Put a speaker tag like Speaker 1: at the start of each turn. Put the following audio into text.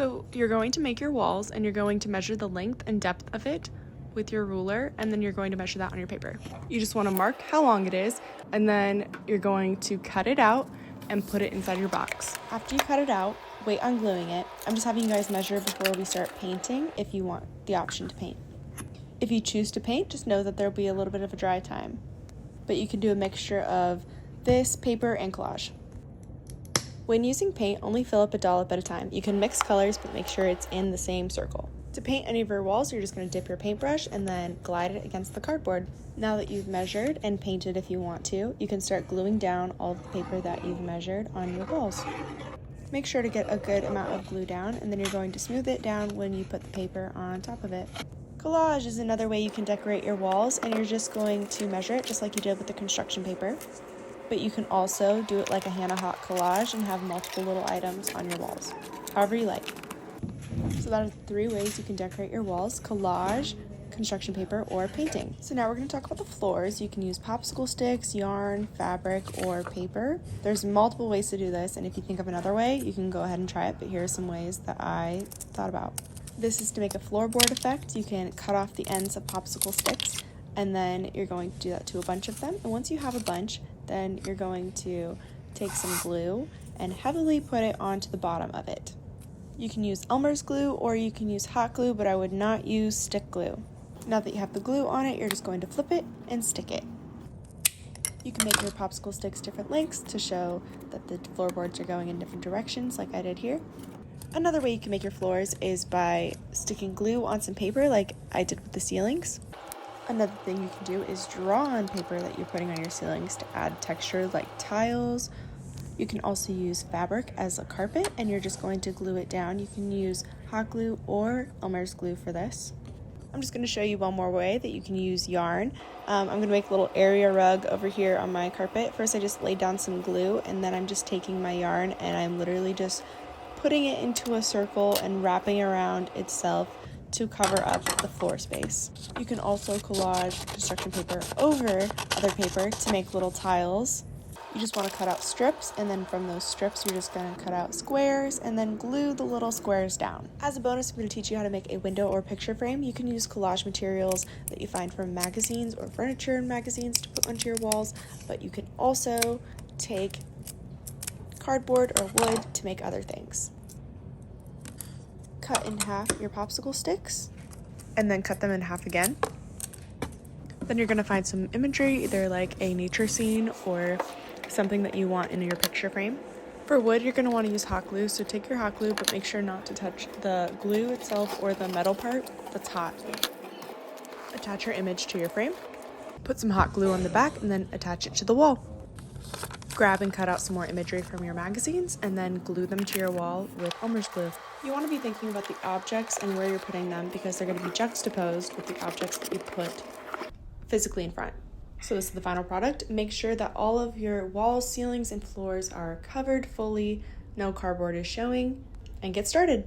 Speaker 1: So you're going to make your walls and you're going to measure the length and depth of it with your ruler, and then you're going to measure that on your paper. You just want to mark how long it is, and then you're going to cut it out and put it inside your box. After you cut it out, wait on gluing it. I'm just having you guys measure before we start painting if you want the option to paint. If you choose to paint, just know that there'll be a little bit of a dry time. But you can do a mixture of this, paper, and collage. When using paint, only fill up a dollop at a time. You can mix colors, but make sure it's in the same circle. To paint any of your walls, you're just going to dip your paintbrush and then glide it against the cardboard. Now that you've measured and painted if you want to, you can start gluing down all the paper that you've measured on your walls. Make sure to get a good amount of glue down, and then you're going to smooth it down when you put the paper on top of it. Collage is another way you can decorate your walls, and you're just going to measure it just like you did with the construction paper. But you can also do it like a Hannah Hawk collage and have multiple little items on your walls, however you like. So that are 3 ways you can decorate your walls: collage, construction paper, or painting. So now we're going to talk about the floors. You can use popsicle sticks, yarn, fabric, or paper. There's multiple ways to do this, and if you think of another way, you can go ahead and try it, but here are some ways that I thought about. This is to make a floorboard effect. You can cut off the ends of popsicle sticks, and then you're going to do that to a bunch of them. And once you have a bunch, then you're going to take some glue and heavily put it onto the bottom of it. You can use Elmer's glue or you can use hot glue, but I would not use stick glue. Now that you have the glue on it, you're just going to flip it and stick it. You can make your popsicle sticks different lengths to show that the floorboards are going in different directions, like I did here. Another way you can make your floors is by sticking glue on some paper like I did with the ceilings. Another thing you can do is draw on paper that you're putting on your ceilings to add texture like tiles. You can also use fabric as a carpet, and you're just going to glue it down. You can use hot glue or Elmer's glue for this. I'm just going to show you one more way that you can use yarn. I'm going to make a little area rug over here on my carpet. First, I just laid down some glue, and then I'm just taking my yarn and I'm literally just putting it into a circle and wrapping around itself to cover up the floor space. You can also collage construction paper over other paper to make little tiles. You just want to cut out strips, and then from those strips you're just going to cut out squares and then glue the little squares down. As a bonus, I'm going to teach you how to make a window or picture frame. You can use collage materials that you find from magazines or furniture in magazines to put onto your walls, but you can also take cardboard or wood to make other things. Cut in half your popsicle sticks and then cut them in half again. Then you're going to find some imagery, either like a nature scene or something that you want in your picture frame. For wood, you're going to want to use hot glue, so take your hot glue, but make sure not to touch the glue itself or the metal part that's hot. Attach your image to your frame, put some hot glue on the back, and then attach it to the wall. Grab and cut out some more imagery from your magazines, and then glue them to your wall with Elmer's glue. You want to be thinking about the objects and where you're putting them, because they're going to be juxtaposed with the objects that you put physically in front. So this is the final product. Make sure that all of your walls, ceilings, and floors are covered fully, no cardboard is showing, and get started.